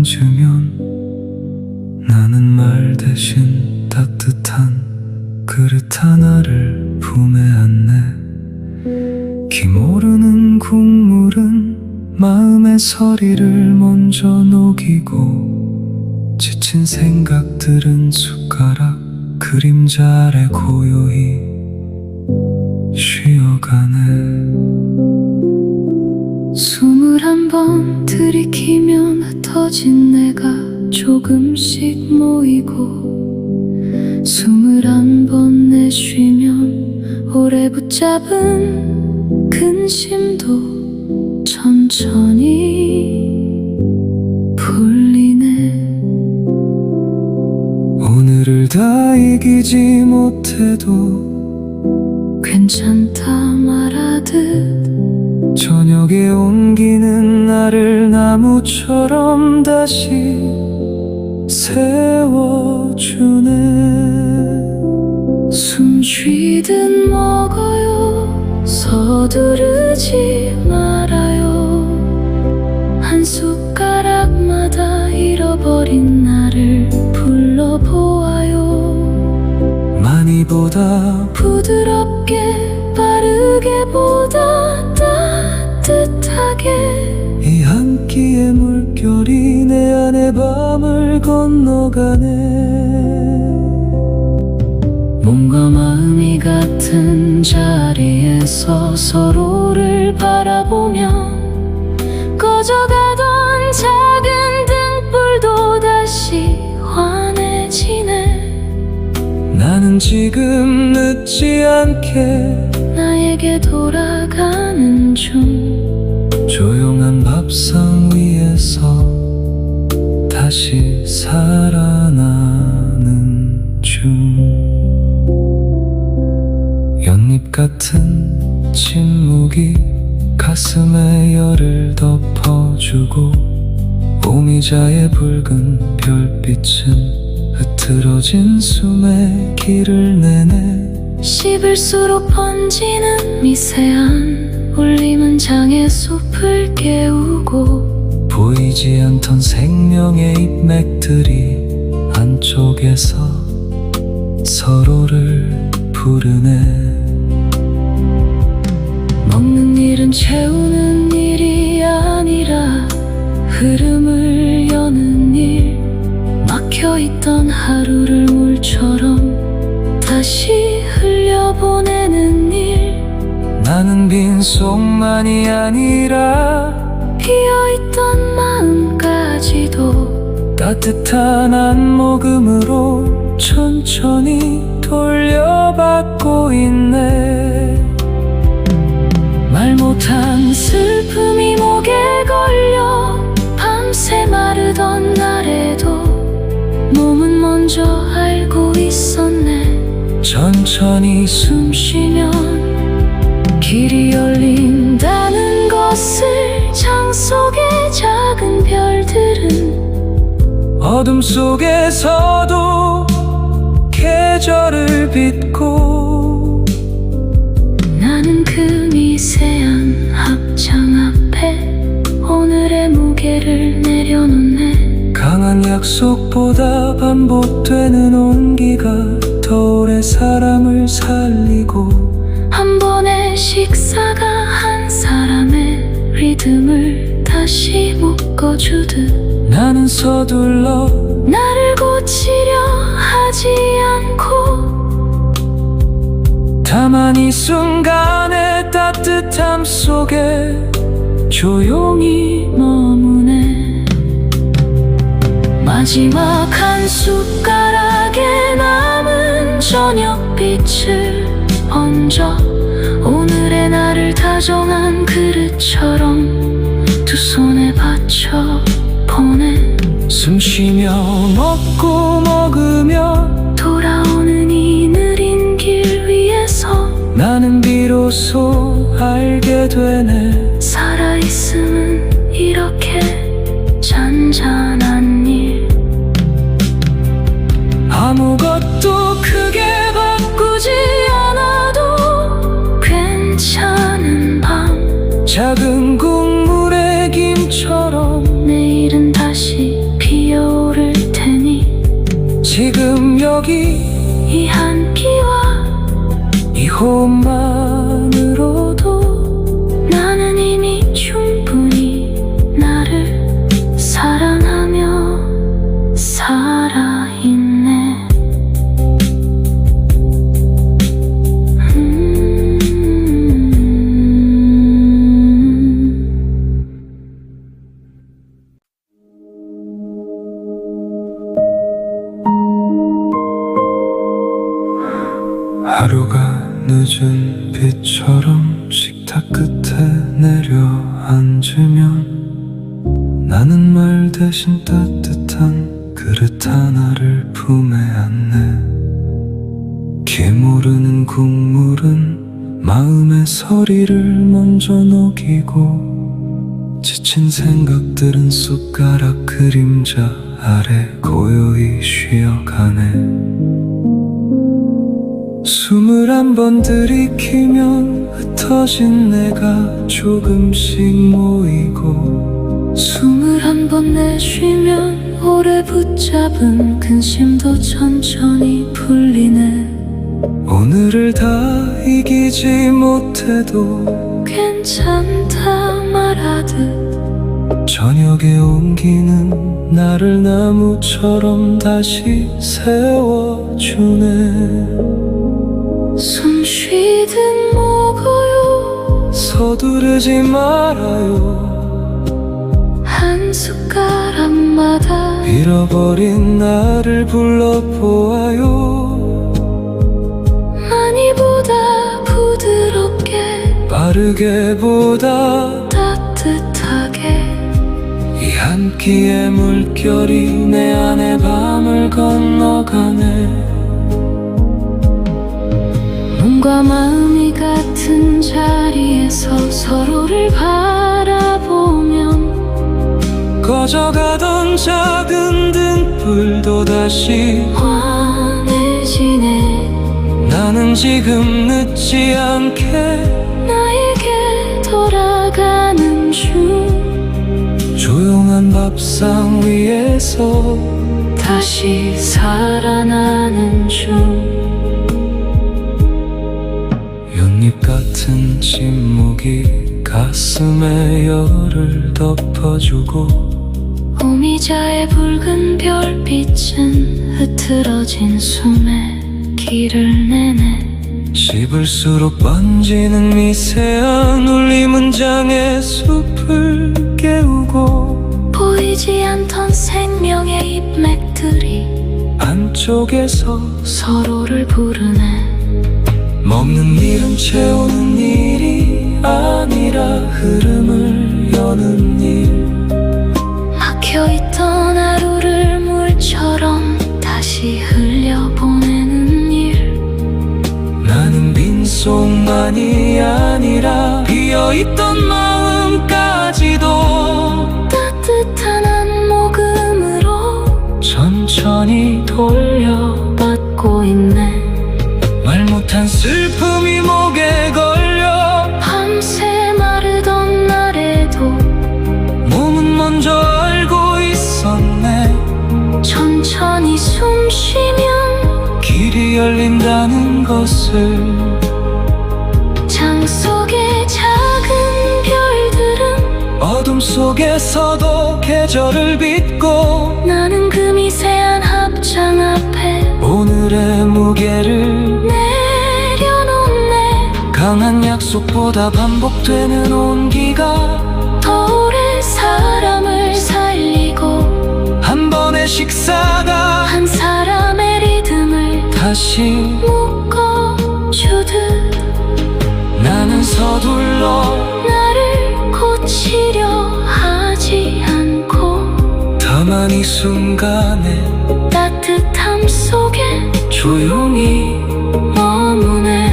얹으면 나는 말 대신 따뜻한 그릇 하나를 품에 안네. 기모르는 국물은 마음의 서리를 먼저 녹이고, 지친 생각들은 숟가락 그림자 아래 고요히 쉬어가네. 숨을 한 번 들이키면 흩어진 내가 조금씩 모이고, 숨을 한 번 내쉬면 오래 붙잡은 근심도 천천히 풀리네. 오늘을 다 이기지 못해도 괜찮다 말하듯 저녁에 옮기는 나를 나무처럼 다시 세워주네. 숨 쉬듯 먹어요. 서두르지 말아요. 한 숟가락마다 잃어버린 나를 불러보아요. 많이보다 부드럽게 빠르게 보다 따뜻하게 이 한 끼의 물결이 내 안의 밤을 건너가네. 몸과 마음이 같은 자리에서 서로를 바라보면 꺼져가던 작은 등불도 다시 환해지네. 나는 지금 늦지 않게 나에게 돌아가는 중 조용한 밥상 위에서 다시 살아나는 중. 연잎 같은 침묵이 가슴에 열을 덮어주고, 오미자의 붉은 별빛은 흐트러진 숨에 길을 내네. 씹을수록 번지는 미세한 울림은 장의 숲을 깨우고, 보이지 않던 생명의 잎맥들이 안쪽에서 서로를 부르네. 먹는 일은 채우는 일이 아니라 흐름을 여는 일, 막혀있던 하루를 물처럼 다시 흘려보내는 일. 나는 빈속만이 아니라 비어있던 마음까지도 따뜻한 한 모금으로 천천히 돌려받고 있네. 말 못한 슬픔이 목에 걸려 밤새 마르던 날에도 몸은 먼저 알고 있었네. 천천히 숨 쉬면 길이 열린다는 것을, 장 속의 작은 별들은 어둠 속에서도 계절을 빚고, 나는 그 미세한 합창 앞에 오늘의 무게를 내려놓네. 강한 약속보다 반복되는 온기가 더 오래 사람을 살리고, 한 번의 식사가 한 사람의 리듬을 다시 묶어주듯 나는 서둘러 나를 고치려 하지 않고, 다만 이 순간의 따뜻함 속에 조용히 머무네. 마지막 한 숟가락에 남은 저녁빛을 얹어 오늘의 나를 다정한 그릇처럼 두 손에 받쳐 보내. 숨 쉬며 먹고 먹으며 돌아오는 이 느린 길 위에서 나는 비로소 알게 되네. 살아있음은 이렇게 잔잔한 일. 아무것도 크게 바꾸지 않아도 괜찮은 밤, 작은 국물의 김처럼 내일은 다시 여기 이 한 끼와 이 호흡만으로도 나는 이미 충분히 나를 사랑하며 살아있네. 하루가 늦은 빛처럼 식탁 끝에 내려앉으면 나는 말 대신 따뜻한 그릇 하나를 품에 안네. 기모르는 국물은 마음의 서리를 먼저 녹이고 지친 생각들은 숟가락 그림자 아래 고요히 쉬어가네. 숨을 한 번 들이키면 흩어진 내가 조금씩 모이고 숨을 한 번 내쉬면 오래 붙잡은 근심도 천천히 풀리네. 오늘을 다 이기지 못해도 괜찮다 말하듯 저녁에 옮기는 나를 나무처럼 다시 세워주네. 숨 쉬듯 먹어요. 서두르지 말아요. 한 숟가락마다 잃어버린 나를 불러보아요. 많이보다 부드럽게 빠르게 보다 따뜻하게 이 한 끼의 물결이 내 안의 밤을 건너가네. 몸과 마음이 같은 자리에서 서로를 바라보면 꺼져가던 작은 등불도 다시 환해지네. 나는 지금 늦지 않게 나에게 돌아가는 중 조용한 밥상 위에서 다시 살아나는 중 연잎 같은 침묵이 가슴에 열을 덮어주고 오미자의 붉은 별빛은 흐트러진 숨에 길을 내네. 씹을수록 번지는 미세한 울림은 장의 숲을 깨우고 보이지 않던 생명의 잎맥들이 안쪽에서 서로를 부르네. 먹는 일은 채우는 일이 아니라 흐름을 여는 일. 막혀있던 하루를 물처럼 다시 흘려보내는 일. 나는 빈속만이 아니라 비어있던 마음까지도 따뜻한 한 모금으로 천천히 돌려받고 있네. 말 못한 슬픔이 목에 걸려 밤새 마르던 날에도 몸은 먼저 알고 있었네. 천천히 숨 쉬면 길이 열린다는 것을. 장 속의 작은 별들은 어둠 속에서도 계절을 빚고 나는 그 미세한 합장 앞에 오늘의 무게를 내려놓네. 강한 약속보다 반복되는 온기가 더 오래 사람을 살리고 한 번의 식사가 한 사람의 리듬을 다시 묶어주듯 나는 서둘러 나를 고치려 하지 않고 다만 이 순간에 따뜻함 속에 조용히 머무네.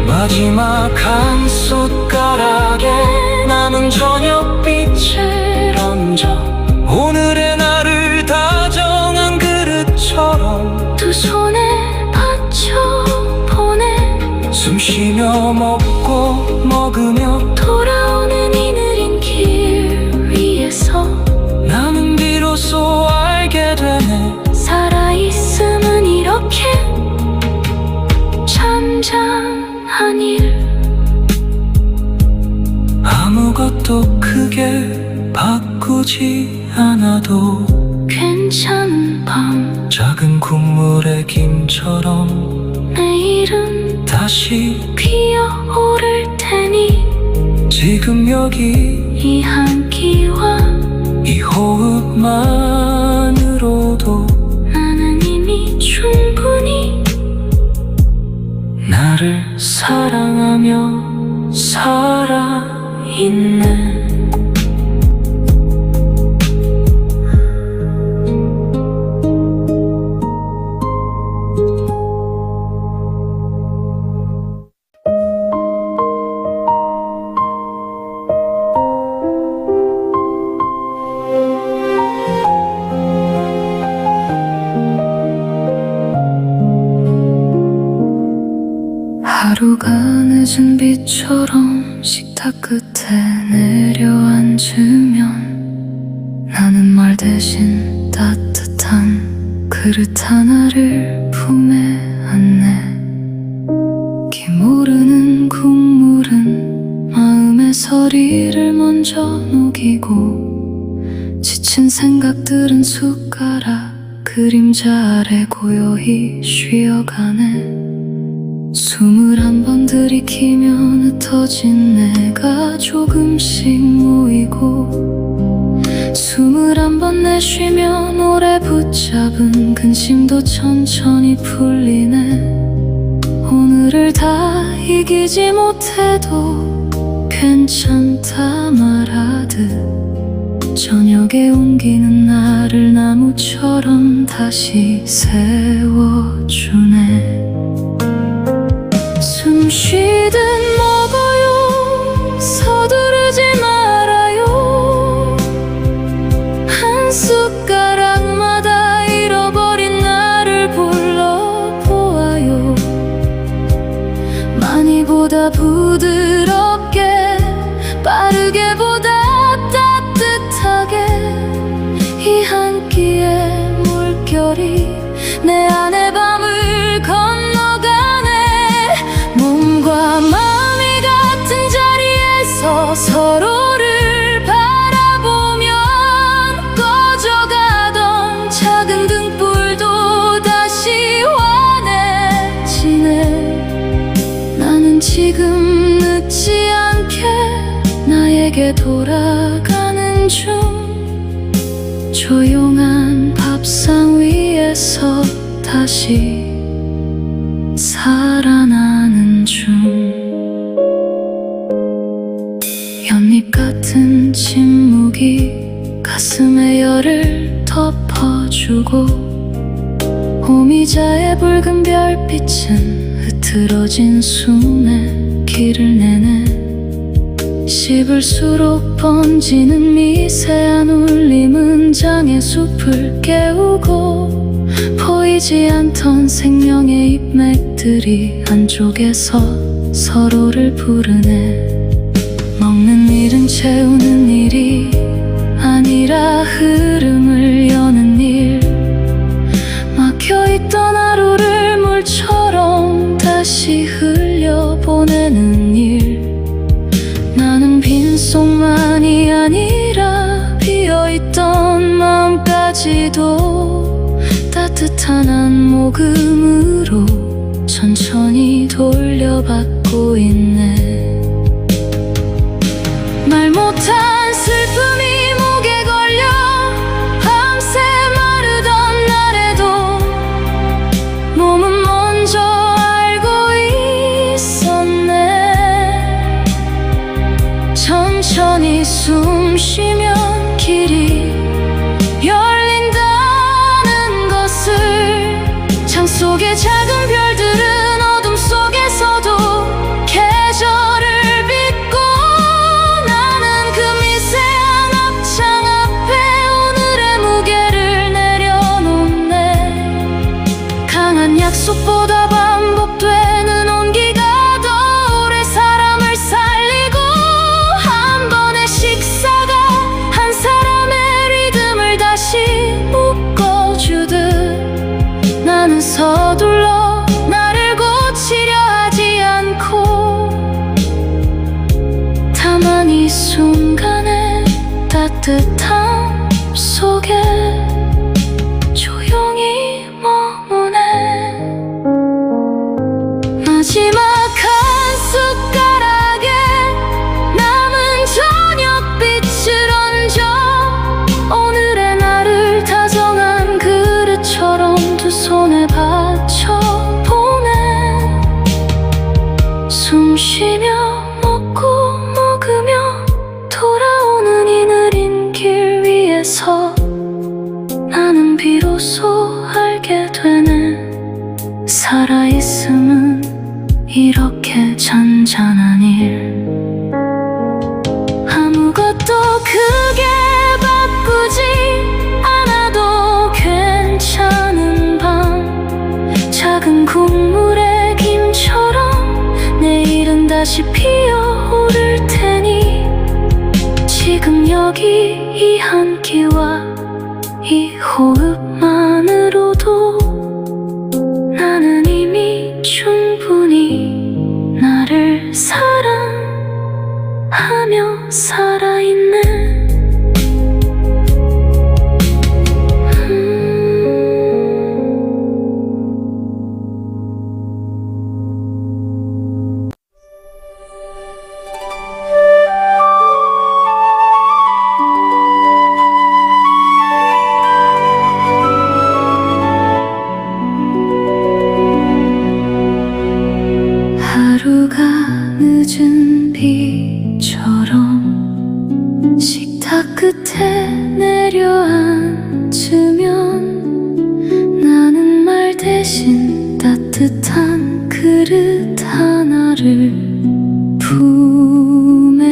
마지막 한 숟가락에 남은 저녁빛을 얹어 오늘의 나를 다정한 그릇처럼 두 손에 받쳐 보내. 숨 쉬며 먹고 먹으며 돌아오는 이 느린 길 위에서 나는 비로소 알게 되네. 사랑 바꾸지 않아도 괜찮은 밤 작은 국물의 김처럼 내일은 다시 피어오를 테니 지금 여기 이 향기와 이 호흡만으로도 나는 이미 충분히 나를 사랑하며 살아있네. 하루가 늦은 비처럼 식탁 끝에 내려앉으면 나는 말 대신 따뜻한 그릇 하나를 품에 안네. 기모르는 국물은 마음의 서리를 먼저 녹이고 지친 생각들은 숟가락 그림자 아래 고요히 쉬어가네. 21번 들이키면 흩어진 내가 조금씩 모이고 21번 내쉬면 오래 붙잡은 근심도 천천히 풀리네. 오늘을 다 이기지 못해도 괜찮다 말하듯 저녁에 옮기는 나를 나무처럼 다시 세워주네. 숨 쉬듯 먹어요. 서두르지 말아요. 한 숟가락마다 잃어버린 나를 불러보아요. 많이보다 부드럽게 빠르게 보다 따뜻하게 이 한 끼의 물결이 내 안의 밤을 건너가네. 몸과 마음이 같은 자리에서 서로를 바라보면 꺼져가던 작은 등불도 다시 환해지네. 나는 지금 늦지 않게 나에게 돌아가는 중 조용한 밥상 위에서 다시 살아나는 중. 연잎 같은 침묵이 가슴에 열을 덮어주고 호미자의 붉은 별빛은 흐트러진 숨에 길을 내네. 씹을수록 번지는 미세한 울림은 장의 숲을 깨우고 보이지 않던 생명의 잎맥들이 한쪽에서 서로를 부르네. 먹는 일은 채우는 일이 아니라 흐름을 여는 일. 막혀있던 하루를 물처럼 다시 흘려보내는 일. 나는 빈속만이 아니라 비어있던 마음까지도 따뜻한 한 모금으로 천천히 돌려받고 있네. 말 못한 슬픔이 목에 걸려 밤새 마르던 날에도 몸은 먼저 알고 있었네. 천천히 숨 쉬면 길이 열린다는 것을. 창 속의 작은 별들은 어둠 속에서도 계절 따뜻함 속에 조용히 머무네. 마지막 한 숟가락에 남은 저녁빛을 얹어 오늘의 나를 다정한 그릇처럼 두 손에 받쳐보네. 숨 쉬며 먹고 먹으며 돌아오는 이 느린 길 위에서 나는 비로소 알게 되네. 살아있음은 이렇게 잔잔한 일. 아무것도 크게 바꾸지 않아도 괜찮은 밤. 작은 국물의 김처럼 내일은 다시 피어오를 테니 지금 여기 이 한 끼와 이 호흡만으로도 나는 이미 충분히 나를 사랑하며 살아있네. 하루가 늦은 비처럼 식탁 끝에 내려앉으면 나는 말 대신 따뜻한 그릇 하나를 품에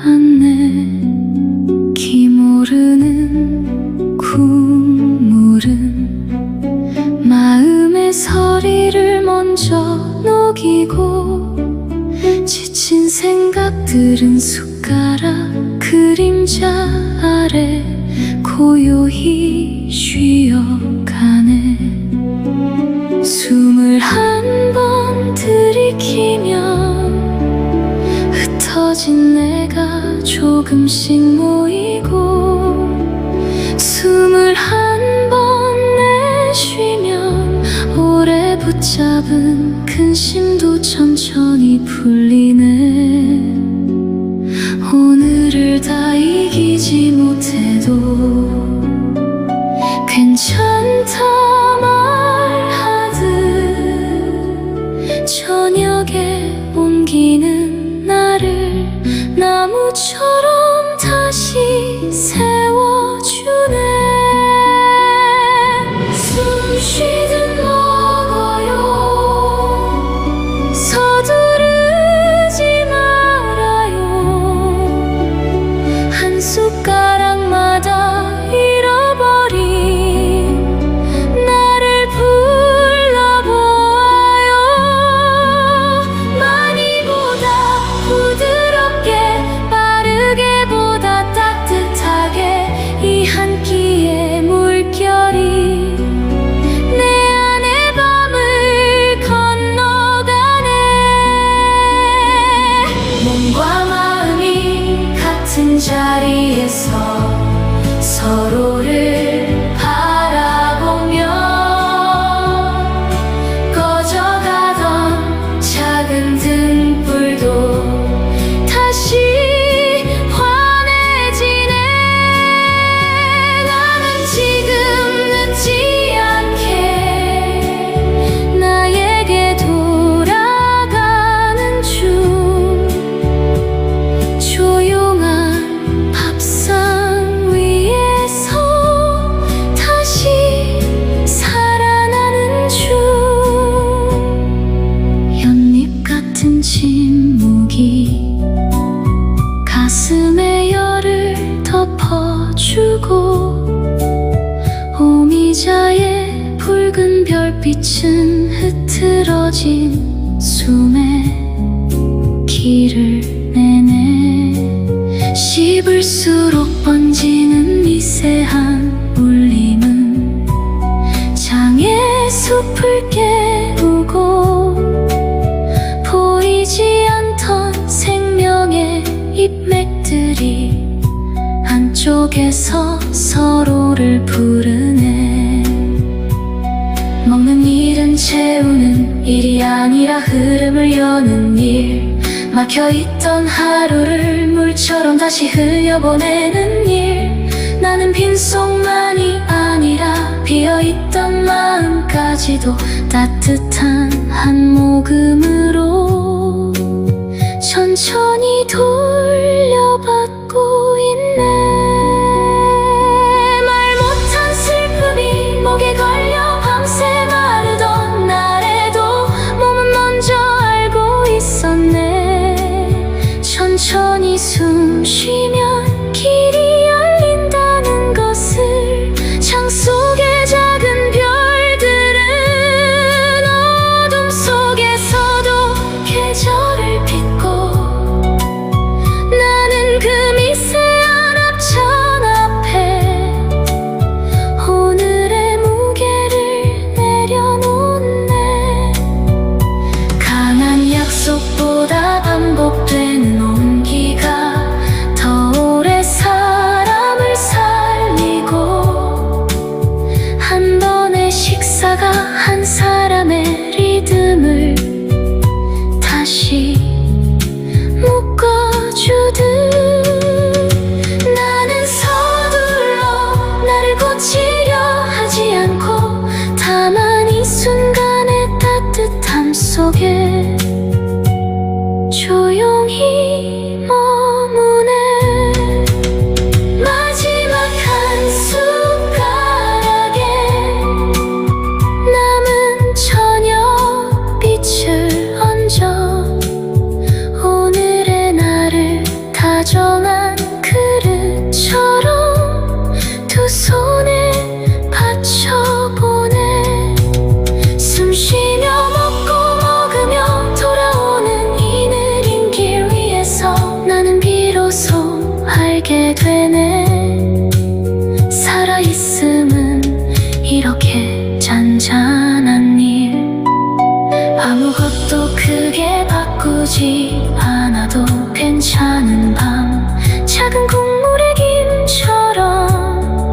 안네. 기모르는 국물은 마음의 서리를 먼저 녹이고 지친 생각들은 숟가락 그림자 아래 고요히 쉬어가네. 숨을 한 번 들이키면 흩어진 내가 조금씩 모이고 숨을 한 번 내쉬면 오래 붙잡은 근심도 천천히 풀리네. 오늘을 다 이기지 못해도 괜찮다 말하듯 저녁에 옮기는 나를 나무처럼 다시 세워주네. 숨 쉬듯 먹어요. 서두르지 말아요. 한 숟가락마다 잃어버린 나를 불러보아요. 많이보다 부드럽게 빠르게 보다 따뜻하게 이 한 끼의 물결이 내 안의 밤을 건너가네. 몸과 마음이 같은 자리에서 서로를 바라보며 꺼져가던 작은 등불도 다시 환해지네. 나는 지금 늦지 않게 나에게 돌아가는 중. 조용한 밥상 위에서 다시 살아나는 중. 연잎 같은 침묵이 가슴에 열을 덮어주고 오미자의 붉은 별빛은 흐트러진 숨에 길을 내네. 씹을수록 번지는 미세한 울림은 장의 숲을 깨우고 보이지 않던 생명의 잎맥들이 한쪽 속에서 서로를 부르네. 먹는 일은 채우는 일이 아니라 흐름을 여는 일, 막혀있던 하루를 물처럼 다시 흘려보내는 일. 나는 빈속만이 아니라 비어있던 마음까지도 따뜻한 한 모금으로 천천히 돌려받고 있네. 말 못한 슬픔이 목에 걸려 밤새 마르던 날에도 몸은 먼저 알고 있었네. 천천히 숨 쉬면 길이 열린다는 것을. 창 속의 작은 별들은 어둠 속에서도 계절을 빚고, 나는 그 미세한 합천 앞에 오늘의 무게를 내려놓네. 강한 약속보다 반복되는 온기가 더 오래 사람을 살리고, 한 번의 식사가 한 사람의 리듬을 다시 묶어주듯. 나는 서둘러 나를 고치려 하지 않고, 다만 이 순간의 따뜻함 속에 조용히 머무네. 마지막 한 숟가락에 남은 저녁 빛을 얹어 오늘의 나를 다정한 그릇처럼 두 손에 받쳐보네. 숨 쉬며 먹고 먹으며 돌아오는 이 느린 길 위에서 나는 비로소 알게 되네. 살아있음은 이렇게 잔잔한 일, 아무것도 크게 바꾸지 않아도 괜찮은 밤, 작은 국물의 김처럼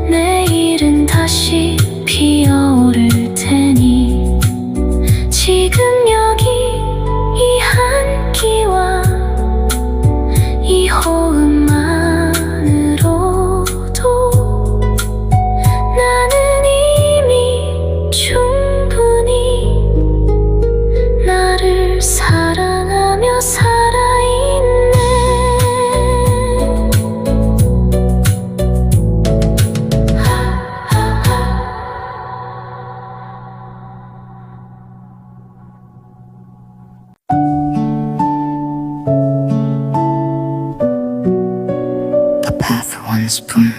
내일은 다시 피어오를 테니, 지금 여기 이 한끼와 이 호흡만으로도 나는 이미 충분히 나를 사랑하며 살아있네. The path one spoon.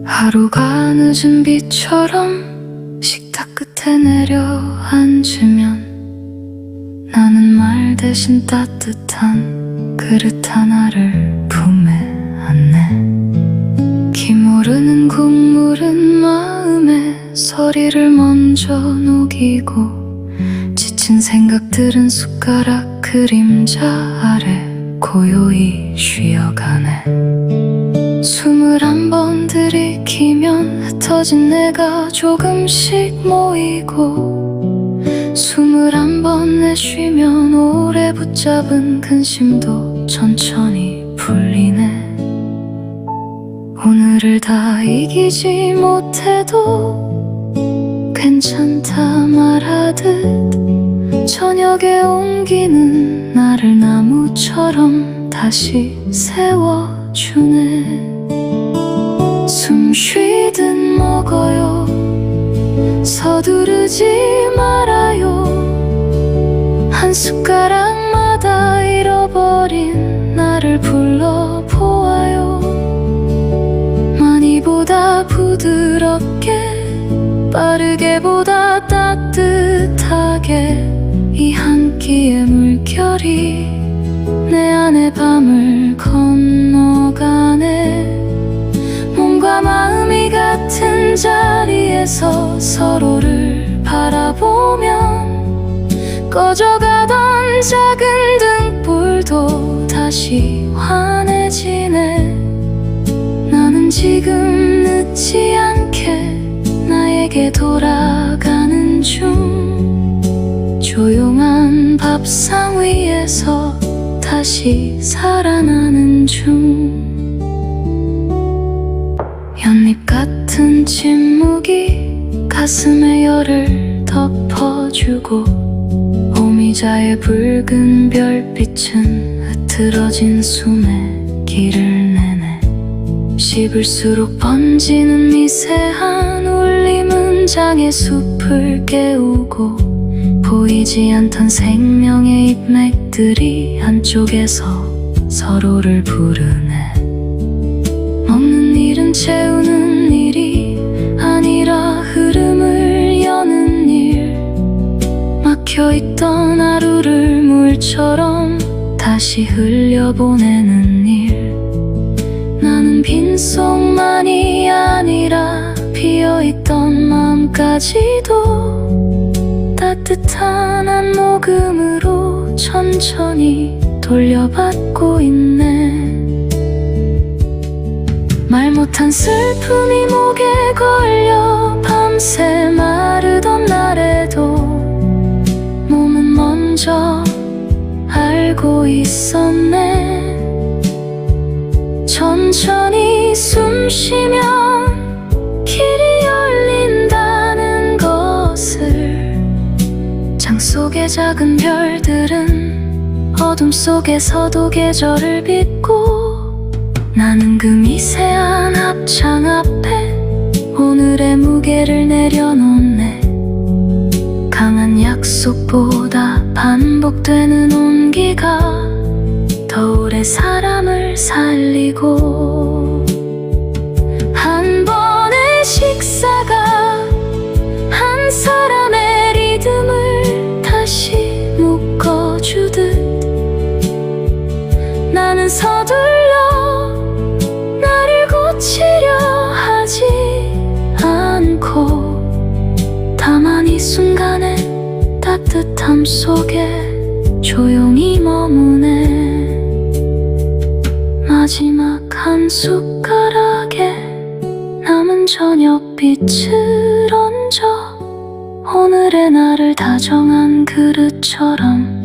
하루가 늦은 비처럼 식탁 끝에 내려앉으면 나는 말 대신 따뜻한 그릇 하나를 품에 안네. 기모르는 국물은 마음의 서리를 먼저 녹이고, 지친 생각들은 숟가락 그림자 아래 고요히 쉬어가네. 숨을 한 번 들이키면 흩어진 내가 조금씩 모이고, 숨을 한 번 내쉬면 오래 붙잡은 근심도 천천히 풀리네. 오늘을 다 이기지 못해도 괜찮다 말하듯, 저녁에 온기는 나를 나무처럼 다시 세워주네. 숨 쉬듯 먹어요. 서두르지 말아요. 한 숟가락마다 잃어버린 나를 불러보아요. 많이보다 부드럽게, 빠르게 보다 따뜻하게 이 한 끼의 물결이 내 안의 밤을 건너가네. 몸과 마음이 같은 자리에서 서로를 바라보면 꺼져가던 작은 등불도 다시 환해지네. 나는 지금 늦지 않게 나에게 돌아가는 중. 조용한 밥상 위에서 다시 살아나는 중. 연잎 같은 침묵이 가슴에 열을 덮어주고, 오미자의 붉은 별빛은 흐트러진 숨에 길을 내네. 씹을수록 번지는 미세한 울림은 장의 숲을 깨우고, 보이지 않던 생명의 잎맥들이 한쪽에서 서로를 부르네. 먹는 일은 채우는 일이 아니라 흐름을 여는 일. 막혀있던 하루를 물처럼 다시 흘려보내는 일. 나는 빈속만이 아니라 비어있던 마음까지도 따뜻한 한 모금으로 천천히 돌려받고 있네. 말 못한 슬픔이 목에 걸려 밤새 마르던 날에도 몸은 먼저 알고 있었네. 천천히 숨 쉬면 길이 열린다는 것을. 장 속의 작은 별들은 어둠 속에서도 계절을 빚고, 나는 그 미세한 합창 앞에 오늘의 무게를 내려놓네. 강한 약속보다 반복되는 온기가 더 오래 사람을 살리고, 한 번의 식사가 한 사람의 리듬을 다시 묶어주듯, 나는 서둘러 고치려 하지 않고, 다만 이 순간의 따뜻함 속에 조용히 머무네. 마지막 한 숟가락에 남은 저녁빛을 얹어 오늘의 나를 다정한 그릇처럼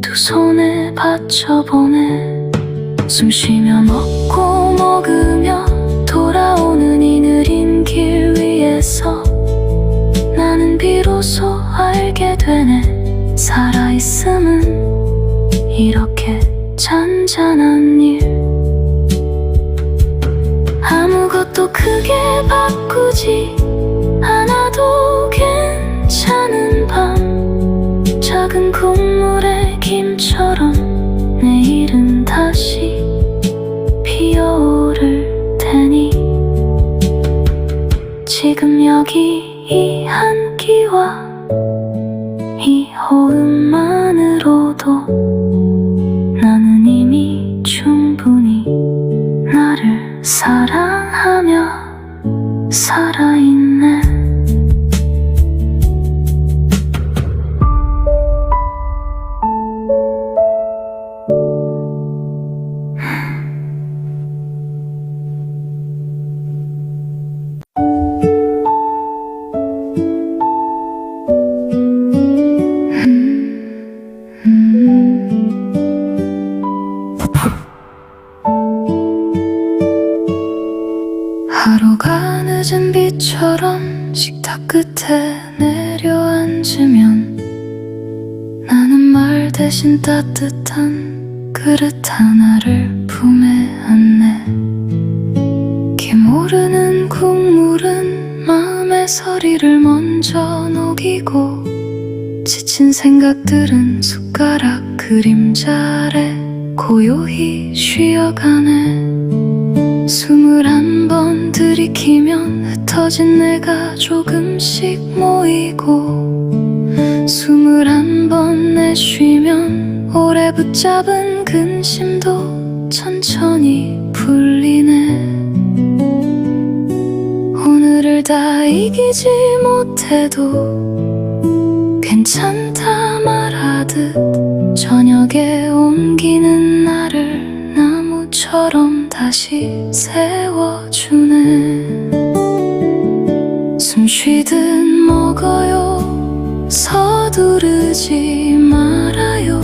두 손에 받쳐보네. 숨 쉬며 먹고 먹으며 돌아오는 이 느린 길 위에서 나는 비로소 알게 되네. 살아있음은 이렇게 잔잔한 일. 아무것도 크게 바꾸지 않아도 괜찮은 밤. 작은 국물의 김처럼 내일은 다시 피어오를 테니, 지금 여기 이 한끼와 이 호흡만으로도 나는 이미 충분히 나를 사랑하며 살아있네. 하루가 늦은 비처럼 식탁 끝에 내려앉으면 나는 말 대신 따뜻한 그릇 하나를 품에 안네. 기모르는 국물은 마음의 서리를 먼저 녹이고, 지친 생각들은 숟가락 그림자 아래 고요히 쉬어가네. 숨을 한 번 들이키면 흩어진 내가 조금씩 모이고, 숨을 한 번 내쉬면 오래 붙잡은 근심도 천천히 풀리네. 오늘을 다 이기지 못해도 괜찮다 말하듯 저녁에 옮기는 나를 나무처럼 다시 세워주네. 숨 쉬듯 먹어요. 서두르지 말아요.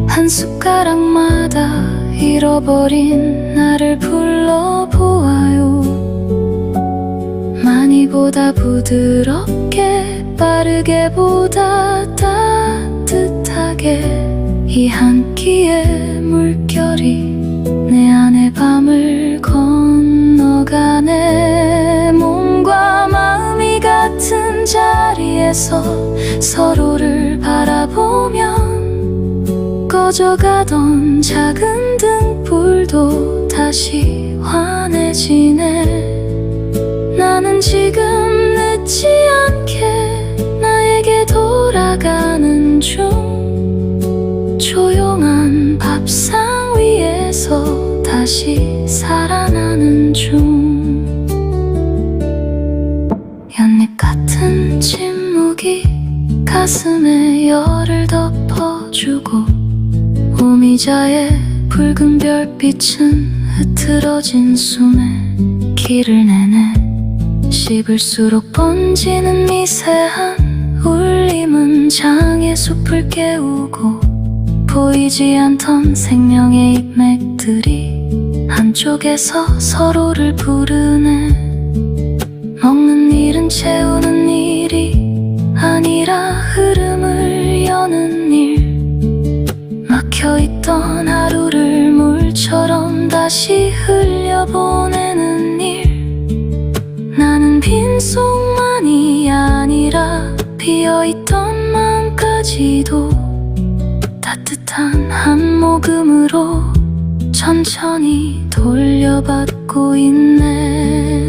한 숟가락마다 잃어버린 나를 불러보아요. 많이보다 부드럽게 빠르게 보다 따뜻하게 이 한 끼의 물결이 내 안의 밤을 건너가네. 몸과 마음이 같은 자리에서 서로를 바라보면 꺼져가던 작은 등불도 다시 환해지네. 나는 지금 늦지 않게 나에게 돌아가는 중, 조용한 밥상 위에서 다시 살아나는 중. 연잎 같은 침묵이 가슴에 열을 덮어주고 오미자의 붉은 별빛은 흐트러진 숨에 길을 내네. 씹을수록 번지는 미세한 울림은 장의 숲을 깨우고 보이지 않던 생명의 잎맥들이 한쪽에서 서로를 부르네. 먹는 일은 채우는 일이 아니라 흐름을 여는 일. 막혀있던 하루를 물처럼 다시 흘려보내는 일. 나는 빈속만이 아니라 비어있던 마음까지도 따뜻한 한 모금으로 천천히 돌려받고 있네.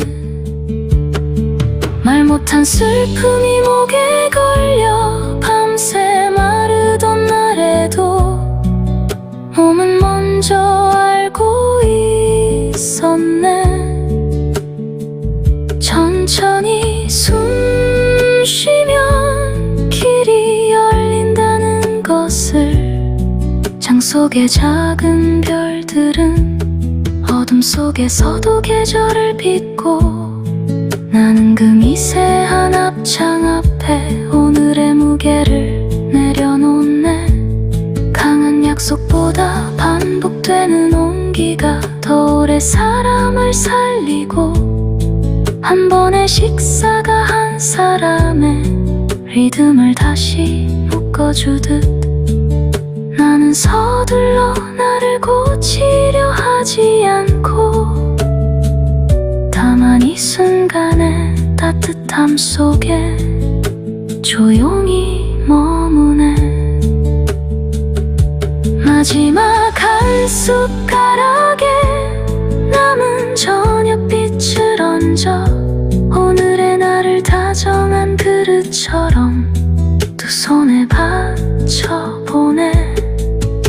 말 못한 슬픔이 목에 걸려 밤새 마르던 날에도 몸은 먼저 알고 있었네. 천천히 숨 쉬면 길이 열린다는 것을, 장 속의 작은 별들은 어둠 속에서도 계절을 빚고, 나는 그 미세한 앞창 앞에 오늘의 무게를 내려놓네. 강한 약속보다 반복되는 온기가 더 오래 사람을 살리고, 한 번의 식사가 한 사람의 리듬을 다시 묶어주듯, 나는 서둘러 나를 고치려 하지 않고 다만 이 순간의 따뜻함 속에 조용히 머무네. 마지막 한 숟가락에 남은 저녁빛을 얹어 오늘의 나를 다정한 그릇처럼 두 손에 받쳐보내.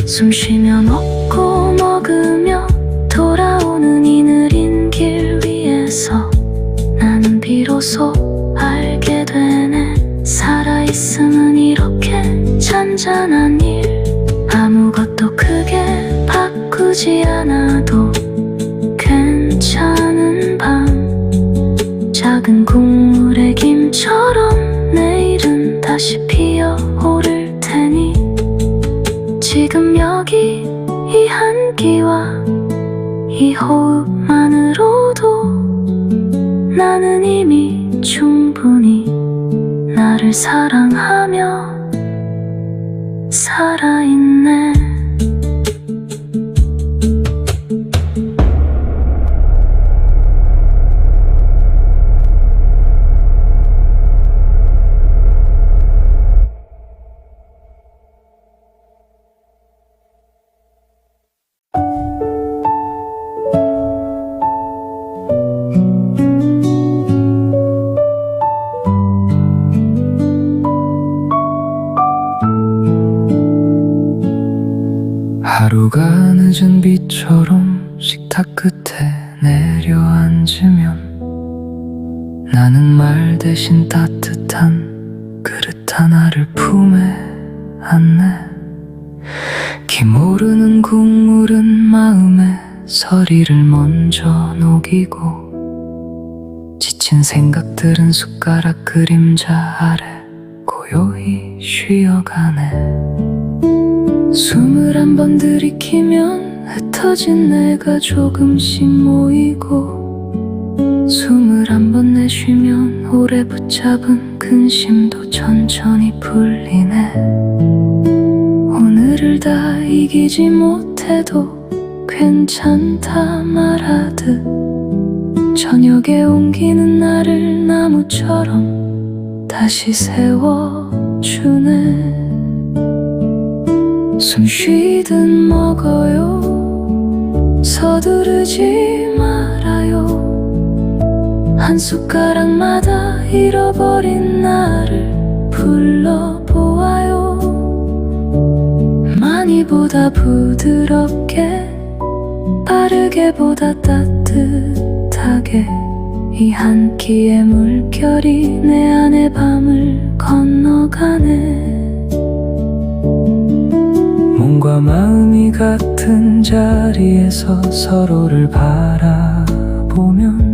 숨 쉬며 먹고 먹으며 돌아오는 이 느린 길 위에서 나는 비로소 알게 되네. 살아있음은 이렇게 잔잔한 일, 아무것도 크게 바꾸지 않아도 괜찮은 밤. 작은 국물의 김처럼 내일은 다시 피어오를 테니, 지금 여기 이 한끼와 이 호흡만으로도 나는 이미 충분히 나를 사랑하며 살아있네. 하루가 늦은 비처럼 식탁 끝에 내려앉으면 나는 말 대신 따뜻한 그릇 다 나를 품에 안네. 기모르는 국물은 마음에 서리를 먼저 녹이고, 지친 생각들은 숟가락 그림자 아래 고요히 쉬어가네. 숨을 한 번 들이키면 흩어진 내가 조금씩 모이고, 숨을 한 번 내쉬면 오래 붙잡은 근심도 천천히 풀리네. 오늘을 다 이기지 못해도 괜찮다 말하듯 저녁에 옮기는 나를 나무처럼 다시 세워주네. 숨 쉬듯 먹어요. 서두르지 말아요. 한 숟가락마다 잃어버린 나를 불러보아요. 많이보다 부드럽게, 빠르게 보다 따뜻하게, 이 한 끼의 물결이 내 안의 밤을 건너가네. 몸과 마음이 같은 자리에서 서로를 바라보면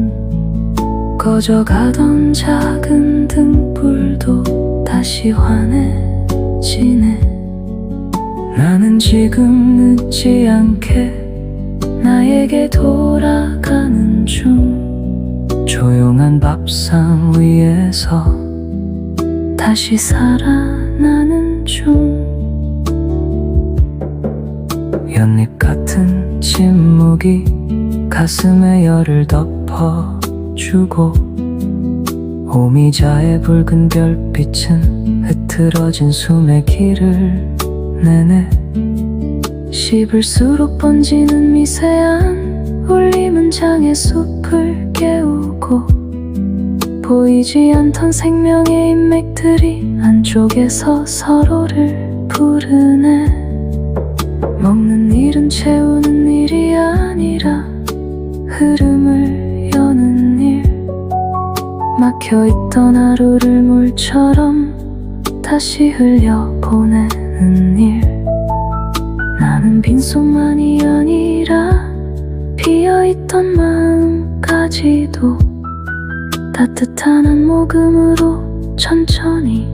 꺼져가던 작은 등불도 다시 환해지네. 나는 지금 늦지 않게 나에게 돌아가는 중, 조용한 밥상 위에서 다시 살아나는 중. 연잎 같은 침묵이 가슴에 열을 덮어주고, 오미자의 붉은 별빛은 흐트러진 숨의 길을 내네. 씹을수록 번지는 미세한 울림은 장의 숲을 깨우고, 보이지 않던 생명의 인맥들이 안쪽에서 서로를 부르네. 먹는 일은 채우는 일이 아니라 흐름을 여는 일, 막혀있던 하루를 물처럼 다시 흘려보내는 일. 나는 빈손만이 아니라 비어있던 마음까지도 따뜻한 한 모금으로 천천히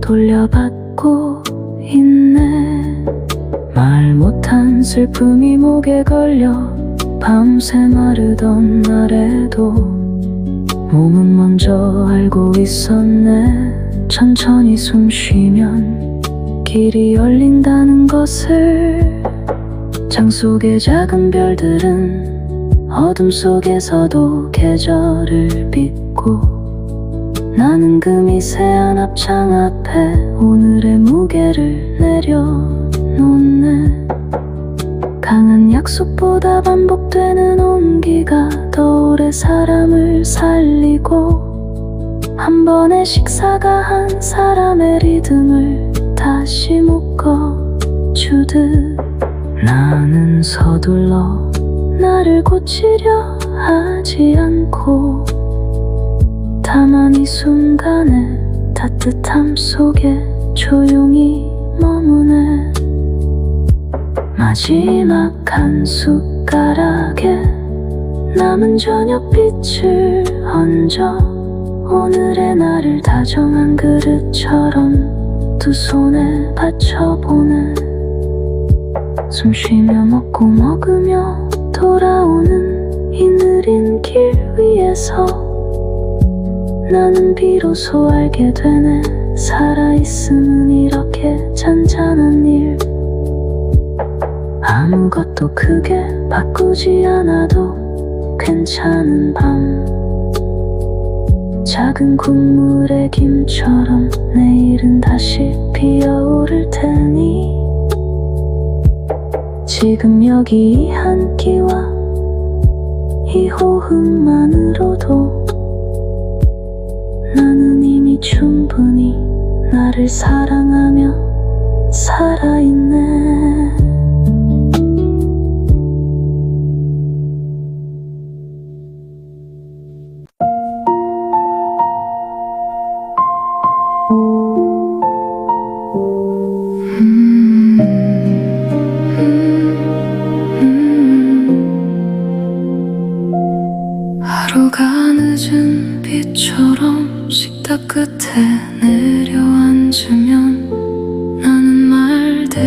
돌려받고 있네. 말 못한 슬픔이 목에 걸려 밤새 마르던 날에도 몸은 먼저 알고 있었네. 천천히 숨 쉬면 길이 열린다는 것을. 장 속의 작은 별들은 어둠 속에서도 계절을 빚고, 나는 그 미세한 앞창 앞에 오늘의 무게를 내려놓네. 강한 약속보다 반복되는 온기가 더 오래 사람을 살리고, 한 번의 식사가 한 사람의 리듬을 다시 묶어주듯, 나는 서둘러 나를 고치려 하지 않고, 다만 이 순간의 따뜻함 속에 조용히 머무네. 마지막 한 숟가락에 남은 저녁빛을 얹어 오늘의 나를 다정한 그릇처럼 두 손에 받쳐보네. 숨 쉬며 먹고 먹으며 돌아오는 이 느린 길 위에서 나는 비로소 알게 되네. 살아있음은 이렇게 잔잔한 일. 아무것도 크게 바꾸지 않아도 괜찮은 밤, 작은 국물의 김처럼 내일은 다시 피어오를 테니, 지금 여기 이 한 끼와 이 호흡만으로도 나는 이미 충분히 나를 사랑하며 살아있네.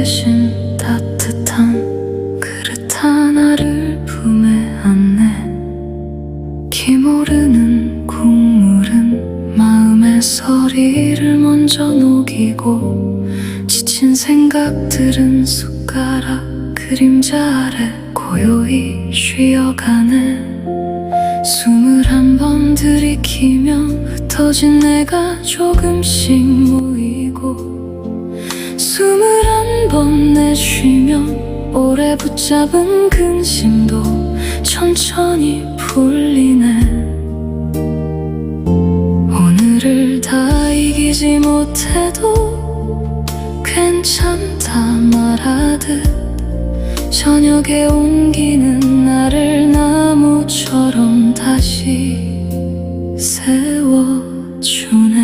대신 따뜻한 그릇 하나를 품에 안네. 기모르는 국물은 마음의 서리를 먼저 녹이고, 지친 생각들은 숟가락 그림자 아래 고요히 쉬어가네. 21번 들이키면 흩어진 내가 조금씩 모이고, 21번 내쉬면 오래 붙잡은 근심도 천천히 풀리네. 오늘을 다 이기지 못해도 괜찮다 말하듯, 저녁에 옮기는 나를 나무처럼 다시 세워주네.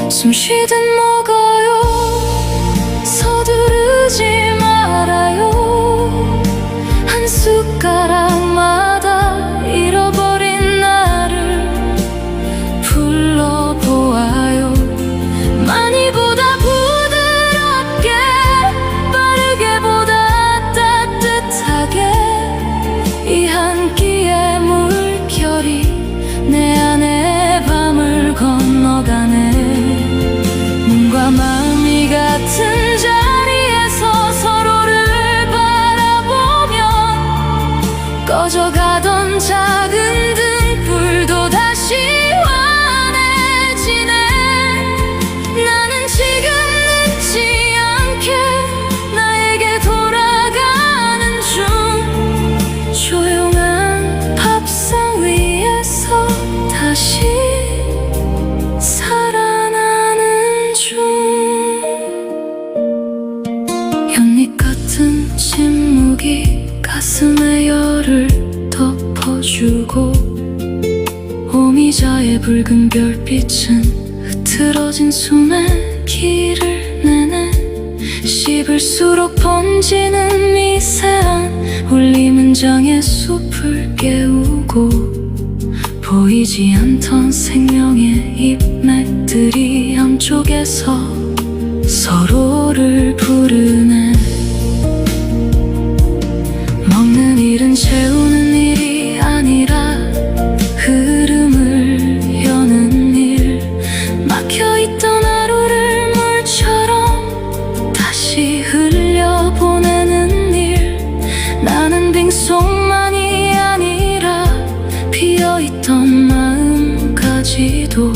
숨쉬듯 먹어요. 서두르지 말아요. 한 숟가락마다 잃어버린 나를 불러보아요. 많이 보다 부드럽게, 빠르게 보다 따뜻하게, 이 한 끼의 물결이 내 안에 밤을 건너가네. 몸과 마음이 같은 자리에서 서로를 바라보면 꺼져가던 작은 등불도 다시 환해지네. 나는 지금 늦지 않게 나에게 돌아가는 중, 조용한 밥상 위에서 다시 살아나는 중. 연잎 같은 침묵이 가슴에 열을 덮어주고, 오미자의 붉은 별빛은 흐트러진 숨에 길을 내네. 씹을수록 번지는 미세한 울림은 장의 숲을 깨우고, 보이지 않던 생명의 잎맥들이 양쪽에서 서로를 부르네. 먹는 일은 채우는 일이 아니라 흐름을 여는 일, 막혀있던 하루를 물처럼 다시 흘려보내는 일. 나는 빙속만이 아니라 비어있던 마음까지도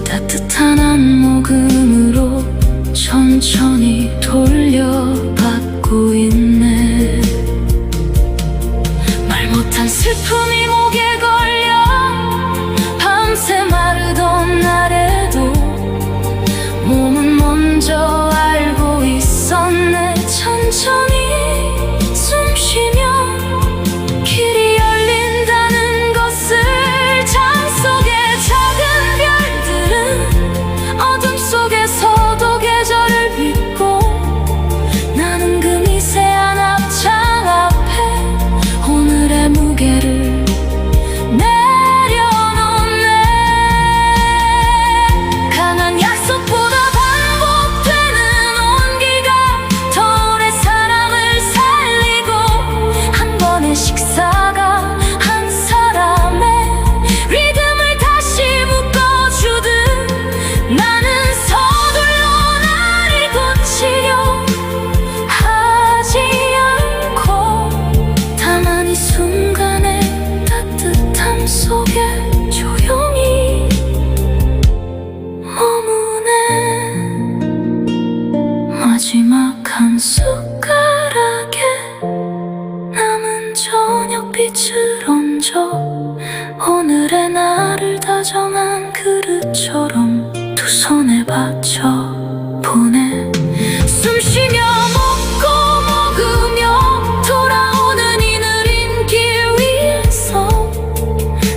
따뜻한 한 모금으로 천천히 돌려받고 있네. 말 못한 슬픔이 목에 걸려 밤새 마르던 날에도 몸은 먼저 알고 있었네. 천천히 숨쉬면 길이 열린다는 것을. 잠 속의 작은 별들은 어둠 속에서도 계절을 빚고, 나는 그 미세한 앞창 앞에 오늘의 무게를 내려놓네. 강한 약속보다 반복되는 온기가 더 오래 사람을 살리고, 한 번의 식사가 한 사람의 리듬을 다시 묶어주듯, 나는 서둘러 나를 고치려 하지 않고, 다만 이 순간의 따뜻함 속에 조용히 머무네. 마지막 한 숟가락에 남은 저녁빛을 얹어, 오늘의 나를 다정한 그릇처럼 두 손에 받쳐 보내. 숨쉬며 먹고 먹으며 돌아오는 이 느린 길 위에서,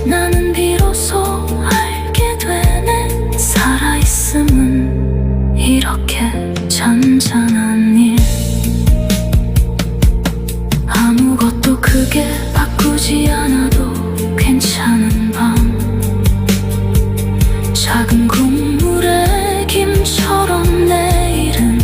나는 비로소 알게 되네. 살아있음은 이렇게 잔잔한 일. 아무것도 크게 바꾸지 않아도 괜찮은 밤, 작은 국물의 김처럼 내일은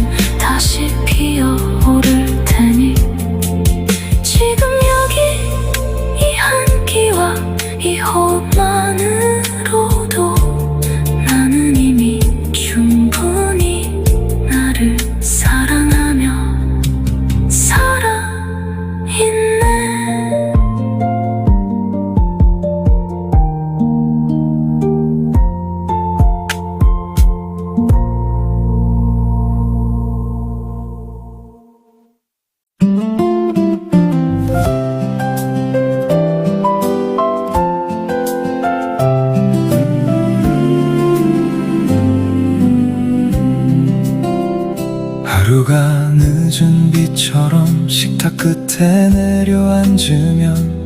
하루가 늦은 비처럼 식탁 끝에 내려앉으면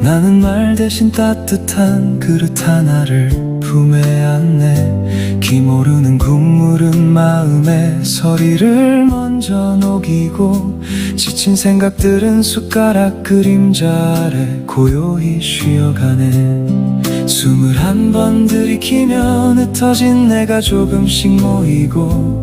나는 말 대신 따뜻한 그릇 하나를 품에 안네. 기모르는 국물은 마음의 서리를 먼저 녹이고 지친 생각들은 숟가락 그림자 아래 고요히 쉬어가네. 21번 들이키면 흩어진 내가 조금씩 모이고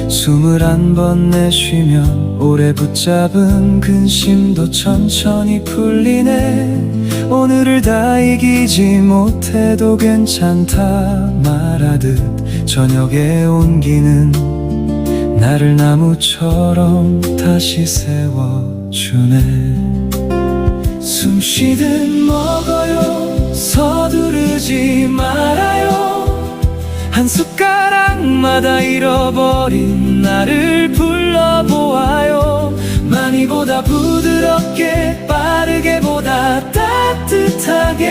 21번 내쉬면 오래 붙잡은 근심도 천천히 풀리네. 오늘을 다 이기지 못해도 괜찮다 말하듯 저녁의 온기는 나를 나무처럼 다시 세워주네. 숨 쉬듯 먹어요, 서두르지 말아요. 한 숟가락마다 잃어버린 나를 불러보아요. 많이보다 부드럽게, 빠르게 보다 따뜻하게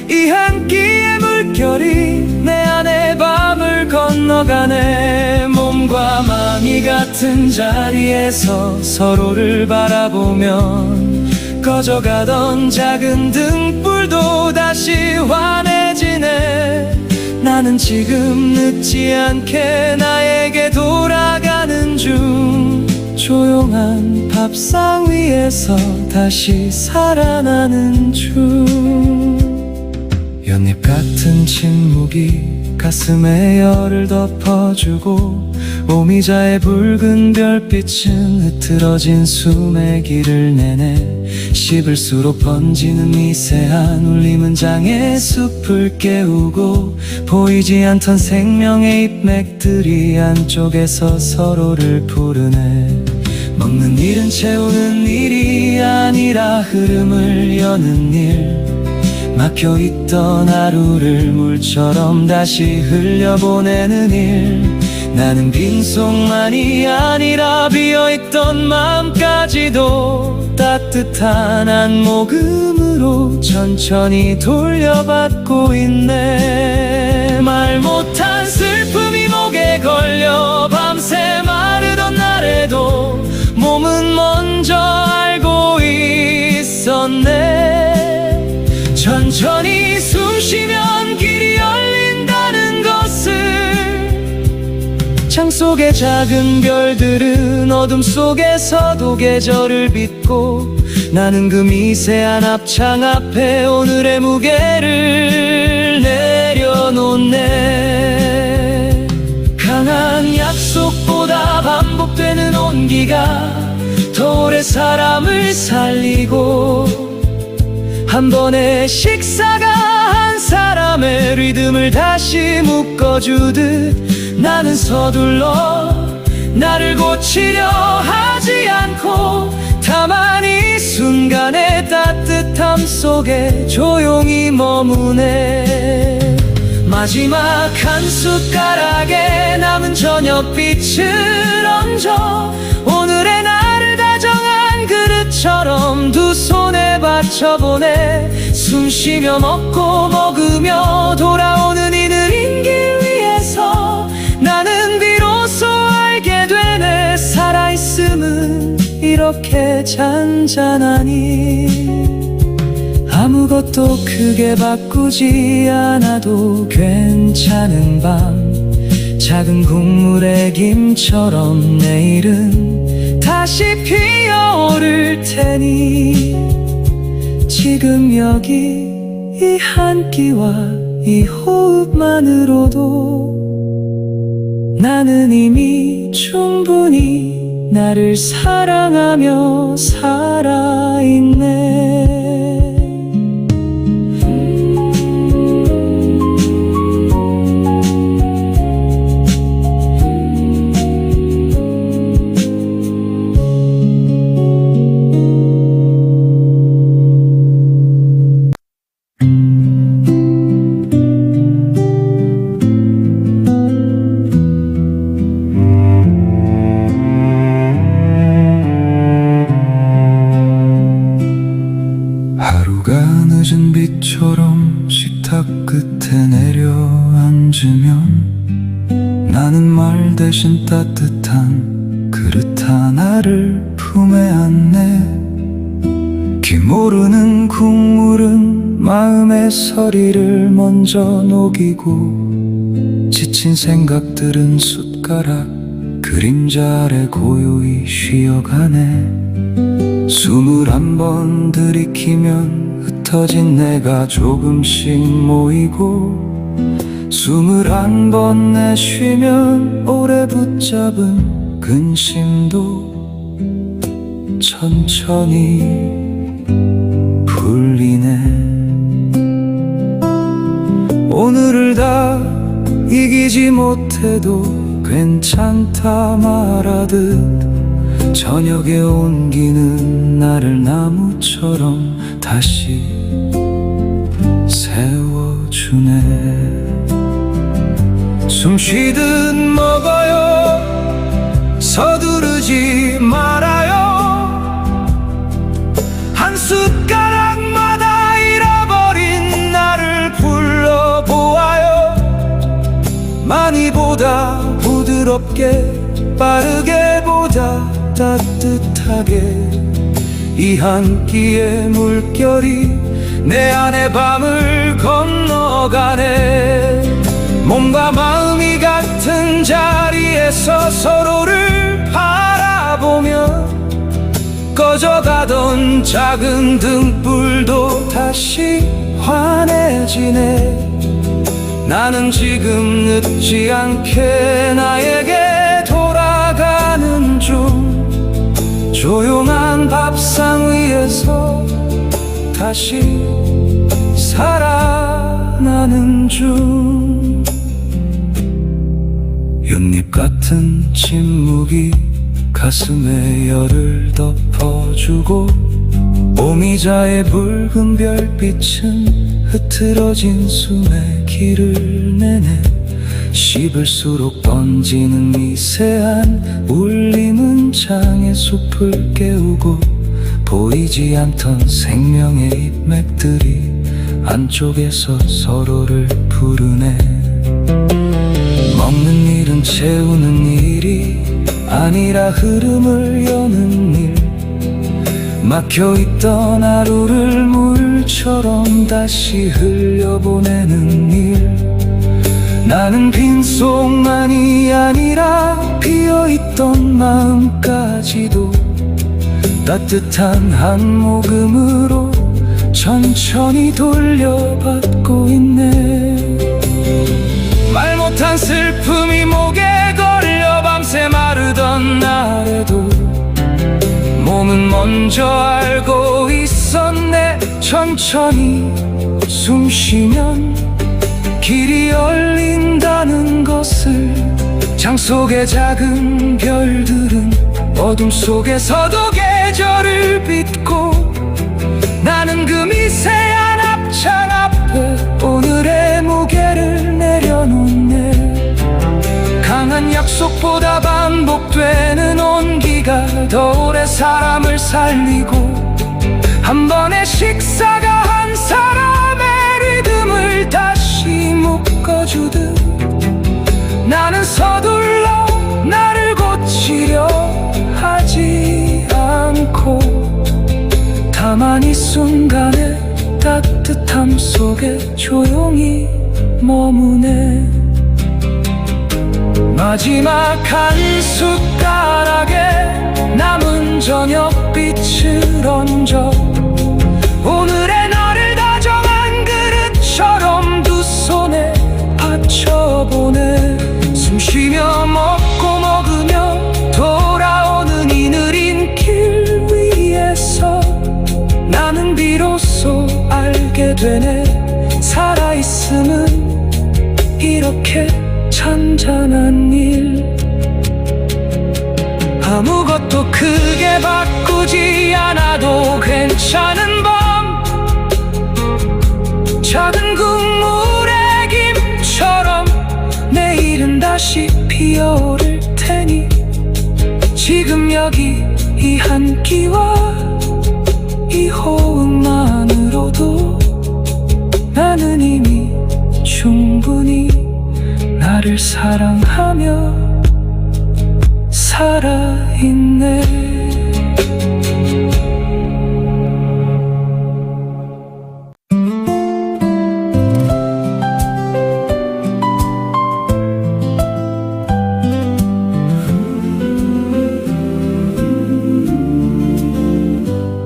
이 한 끼의 물결이 내 안의 밤을 건너가네. 몸과 마음이 같은 자리에서 서로를 바라보면 꺼져가던 작은 등불도 다시 환해지네. 나는 지금 늦지 않게 나에게 돌아가는 중. 조용한 밥상 위에서 다시 살아나는 중. 연잎 같은 침묵이 가슴에 열을 덮어주고 오미자의 붉은 별빛은 흐트러진 숨의 길을 내네. 씹을수록 번지는 미세한 울림은 장의 숲을 깨우고 보이지 않던 생명의 잎맥들이 안쪽에서 서로를 부르네. 먹는 일은 채우는 일이 아니라 흐름을 여는 일. 막혀있던 하루를 물처럼 다시 흘려보내는 일. 나는 빈속만이 아니라 비어있던 마음까지도 따뜻한 한 모금으로 천천히 돌려받고 있네. 말 못한 슬픔이 목에 걸려 밤새 마르던 날에도 몸은 먼저 알고 있었네. 천천히 숨 쉬면 길이 열린다는 것을. 창 속의 작은 별들은 어둠 속에서도 계절을 빚고 나는 그 미세한 앞창 앞에 오늘의 무게를 내려놓네. 강한 약속보다 반복되는 온기가 더 오래 사람을 살리고 한 번의 식사가 한 사람의 리듬을 다시 묶어주듯 나는 서둘러 나를 고치려 하지 않고 다만 이 순간의 따뜻함 속에 조용히 머무네. 마지막 한 숟가락에 남은 저녁빛을 얹어 오늘의 나를 다정한 그릇처럼 두 손에 받쳐보네. 숨 쉬며 먹고 먹으며 돌아오는 이 느린 길 위에서 나는 비로소 알게 되네. 살아있음은 이렇게 잔잔하니 아무것도 크게 바꾸지 않아도 괜찮은 밤. 작은 국물의 김처럼 내일은 다시 피어오를 테니 지금 여기 이 한 끼와 이 호흡만으로도 나는 이미 충분히 나를 사랑하며 살아있네. 대신 따뜻한 그릇 하나를 품에 안네. 기 모르는 국물은 마음의 서리를 먼저 녹이고, 지친 생각들은 숟가락 그림자 아래 고요히 쉬어가네. 21번 들이키면 흩어진 내가 조금씩 모이고, 21번 내쉬면 오래 붙잡은 근심도 천천히 풀리네. 오늘을 다 이기지 못해도 괜찮다 말하듯, 저녁에 온기는 나를 나무처럼 다시 세워주네. 숨 쉬듯 먹어요. 서두르지 말아요. 한 숟가락마다 잃어버린 나를 불러보아요. 많이보다 부드럽게, 빠르게 보다 따뜻하게, 이 한 끼의 물결이 내 안의 밤을 건너가네. 몸과 마음이 같은 자리에서 서로를 바라보며 꺼져가던 작은 등불도 다시 환해지네. 나는 지금 늦지 않게 나에게 돌아가는 중, 조용한 밥상 위에서 다시 살아나는 중. 윷잎 같은 침묵이 가슴에 열을 덮어주고, 오미자의 붉은 별빛은 흐트러진 숨에 길을 내네. 씹을수록 번지는 미세한 울림은 장의 숲을 깨우고, 보이지 않던 생명의 잎맥들이 안쪽에서 서로를 부르네. 먹는 일은 채우는 일이 아니라 흐름을 여는 일, 막혀있던 하루를 물처럼 다시 흘려보내는 일. 나는 빈속만이 아니라 비어있던 마음까지도 따뜻한 한 모금으로 천천히 돌려받고 있네. 말 못한 슬픔이 목에 걸려 밤새 마르던 날에도 몸은 먼저 알고 있었네. 천천히 숨 쉬면 길이 열린다는 것을. 장 속의 작은 별들은 어둠 속에서도 계절을 빚고, 나는 그 미세한 앞창 앞에 오늘의 무게를 내려놓네. 강한 약속보다 반복되는 온기가 더 오래 사람을 살리고, 한 번의 식사가 한 사람의 리듬을 다시 묶어주듯, 나는 서둘러 나를 고치려 하지 않고, 다만 이 순간의 따뜻함 속에 조용히 머무네. 마지막 한 숟가락에 남은 저녁빛을 얹어, 오늘의 나를 다정한 그릇처럼 두 손에 받쳐보네. 숨 쉬며 먹고 먹으며 돌아오는 이 느린 길 위에서 나는 비로소 알게 되네. 살아있음은 이렇게 잔잔한 일. 아무것도 크게 바꾸지 않아도 괜찮은 밤, 작은 국물의 김처럼 내일은 다시 피어오를 테니, 지금 여기 이 한 끼와 이 호흡만으로도 나는 이미 충분히 나를 사랑하며 살아있네.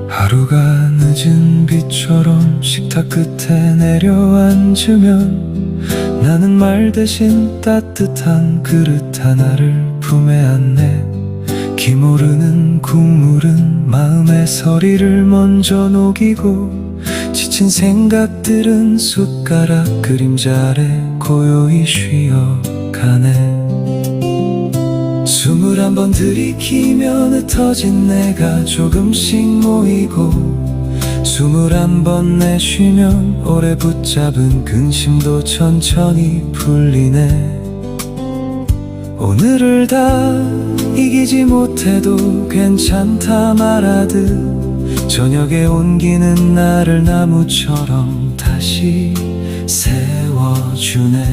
하루가 늦은 비처럼 식탁 끝에 내려앉으면 나는 말 대신 따뜻한 그릇 하나를 품에 안네. 기모르는 국물은 마음의 서리를 먼저 녹이고 지친 생각들은 숟가락 그림자 아래 고요히 쉬어가네. 숨을 한번 들이키면 흩어진 내가 조금씩 모이고 숨을 한번 내쉬면 오래 붙잡은 근심도 천천히 풀리네. 오늘을 다 이기지 못해도 괜찮다 말하듯 저녁에 온기는 나를 나무처럼 다시 세워주네.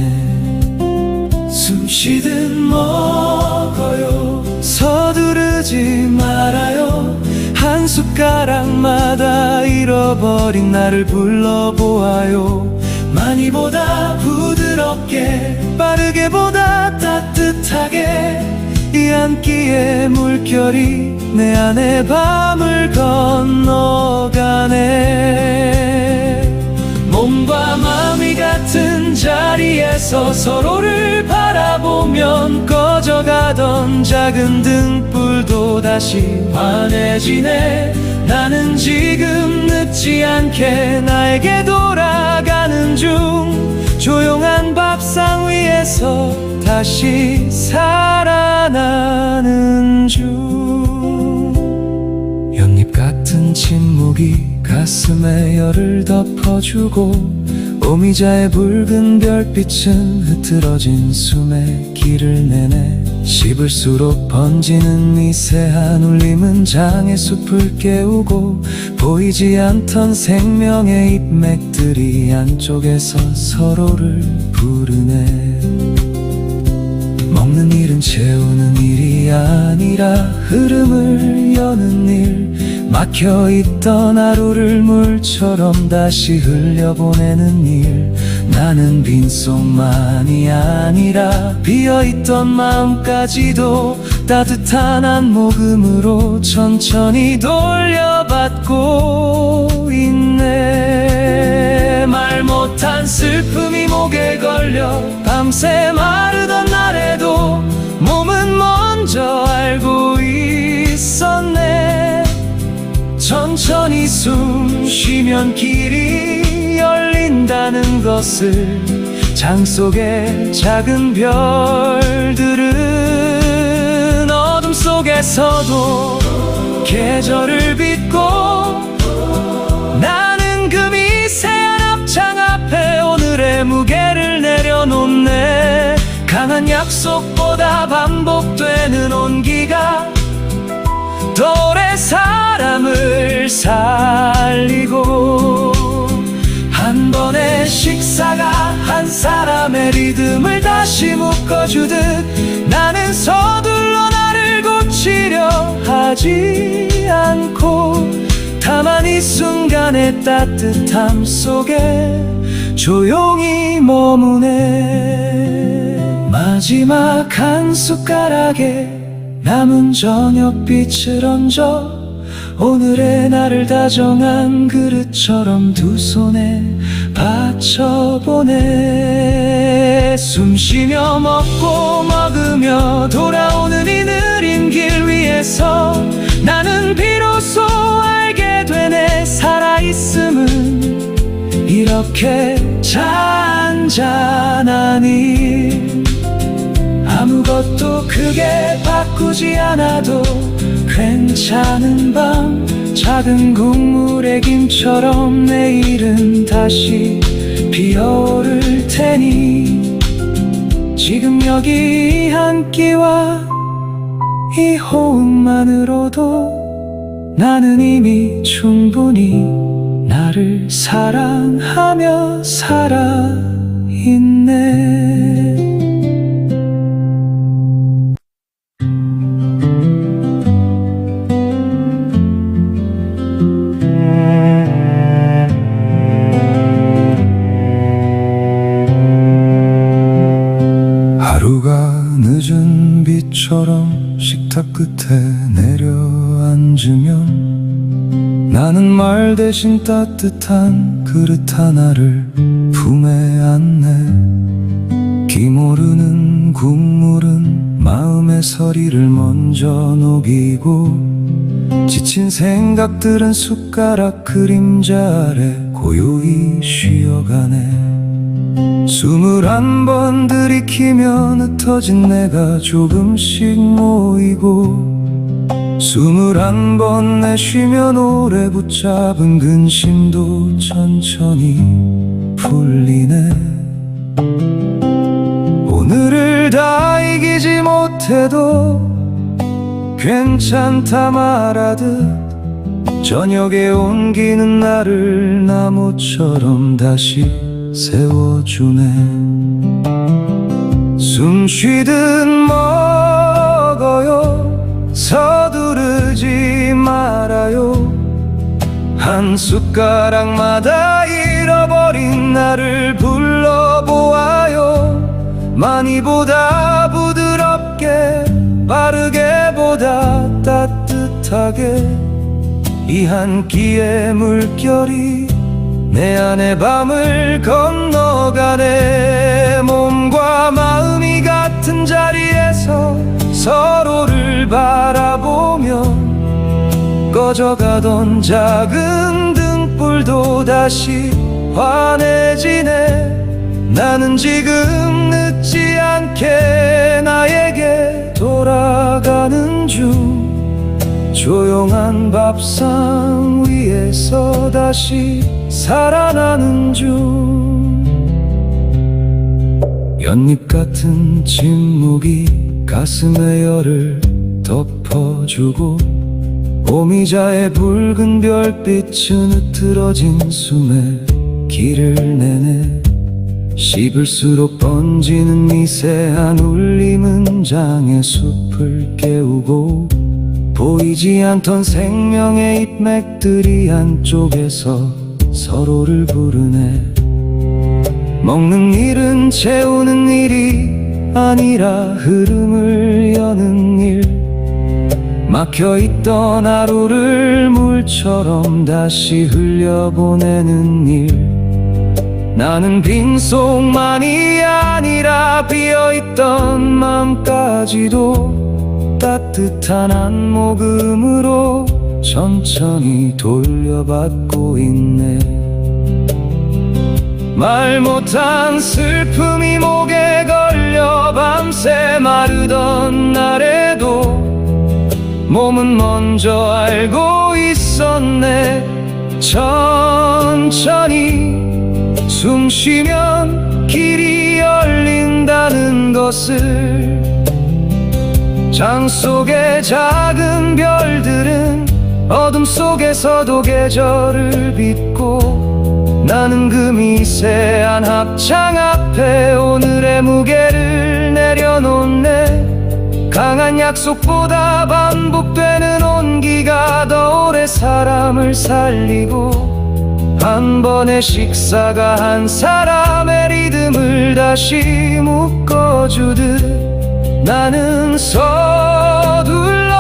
숨 쉬듯 먹어요. 서두르지 말아요. 한 숟가락마다 잃어버린 나를 불러보아요. 많이보다 부드럽게 빠르게 보다 따뜻하게 이 한 끼의 물결이 내 안에 밤을 건너가네. 몸과 마음이 같은 자리에서 서로를 바라보면 꺼져가던 작은 등불도 다시 환해지네. 나는 지금 늦지 않게 나에게 돌아가는 중 조용한 밥상 위에서 다시 살아나는 중. 연잎 같은 침묵이 가슴에 열을 덮어주고 오미자의 붉은 별빛은 흐트러진 숨에 길을 내네. 씹을수록 번지는 미세한 울림은 장의 숲을 깨우고 보이지 않던 생명의 잎맥들이 안쪽에서 서로를 부르네. 먹는 일은 채우는 일이 아니라 흐름을 여는 일. 막혀있던 하루를 물처럼 다시 흘려보내는 일. 나는 빈속만이 아니라 비어있던 마음까지도 따뜻한 한 모금으로 천천히 돌려받고 있네. 말 못한 슬픔이 목에 걸려 밤새 마르던 날에도 몸은 먼저 알고 있었네. 천천히 숨 쉬면 길이 열린다는 것을 장 속의 작은 별들은 어둠 속에서도 계절을 빚고 나는 그 미세한 앞장 앞에 오늘의 무게를 내려놓네. 강한 약속보다 반복되는 온기가 더 오래 사람을 살리고 한 번의 식사가 한 사람의 리듬을 다시 묶어주듯 나는 서둘러 나를 고치려 하지 않고 다만 이 순간의 따뜻함 속에 조용히 머무네. 마지막 한 숟가락에 남은 저녁빛을 얹어 오늘의 나를 다정한 그릇처럼 두 손에 받쳐보네. 숨쉬며 먹고 먹으며 돌아오는 이 느린 길 위에서 나는 비로소 알게 되네. 살아있음은 이렇게 잔잔한 일. 아무것도 크게 바꾸지 않아도 괜찮은 밤. 작은 국물의 김처럼 내일은 다시 피어오를 테니 지금 여기 한 끼와 이 호흡만으로도 나는 이미 충분히 나를 사랑하며 살아있네. 식탁 끝에 내려앉으면 나는 말 대신 따뜻한 그릇 하나를 품에 안네. 기모르는 국물은 마음의 서리를 먼저 녹이고 지친 생각들은 숟가락 그림자 아래 고요히 쉬어가네. 21번 들이키면 흩어진 내가 조금씩 모이고 21번 내쉬면 오래 붙잡은 근심도 천천히 풀리네. 오늘을 다 이기지 못해도 괜찮다 말하듯 저녁에 온기는 나를 나무처럼 다시 세워주네. 숨 쉬듯 먹어요. 서두르지 말아요. 한 숟가락마다 잃어버린 나를 불러보아요. 많이보다 부드럽게 빠르게 보다 따뜻하게 이 한 끼의 물결이 내 안의 밤을 건너가네. 몸과 마음이 같은 자리에서 서로를 바라보며 꺼져가던 작은 등불도 다시 환해지네. 나는 지금 늦지 않게 나에게 돌아가는 중 조용한 밥상 위에서 다시 살아나는 중. 연잎 같은 침묵이 가슴의 열을 덮어주고 오미자의 붉은 별빛은 흐트러진 숨에 길을 내네. 씹을수록 번지는 미세한 울림은 장의 숲을 깨우고 보이지 않던 생명의 잎맥들이 한쪽에서 서로를 부르네. 먹는 일은 채우는 일이 아니라 흐름을 여는 일. 막혀있던 하루를 물처럼 다시 흘려보내는 일. 나는 빈속만이 아니라 비어있던 마음까지도 따뜻한 한 모금으로 천천히 돌려받고 있네. 말 못한 슬픔이 목에 걸려 밤새 마르던 날에도 몸은 먼저 알고 있었네. 천천히 숨 쉬면 길이 열린다는 것을. 장 속의 작은 별들은 어둠 속에서도 계절을 빚고 나는 그 미세한 합창 앞에 오늘의 무게를 내려놓네. 강한 약속보다 반복되는 온기가 더 오래 사람을 살리고 한 번의 식사가 한 사람의 리듬을 다시 묶어주듯 나는 서둘러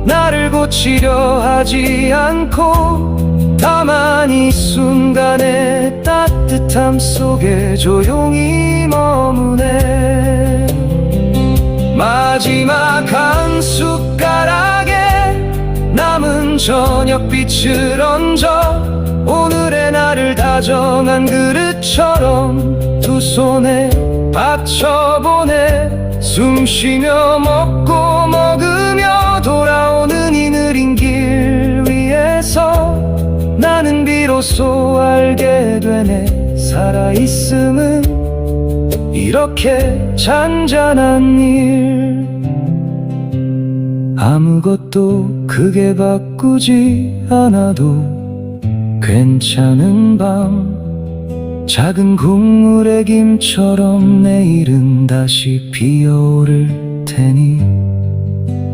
나를 고치려 하지 않고 다만 이 순간의 따뜻함 속에 조용히 머무네. 마지막 한 숟가락에 남은 저녁빛을 얹어 오늘의 나를 다정한 그릇처럼 두 손에 받쳐보네. 숨 쉬며 먹고 먹으며 돌아오는 이 느린 길 위에서 나는 비로소 알게 되네. 살아있음은 이렇게 잔잔한 일. 아무것도 크게 바꾸지 않아도 괜찮은 밤. 작은 국물의 김처럼 내일은 다시 피어오를 테니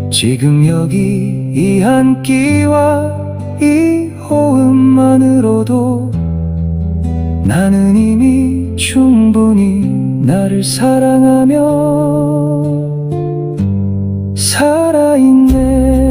지금 여기 이 한 끼와 이 호흡만으로도 나는 이미 충분히 나를 사랑하며 살아있네.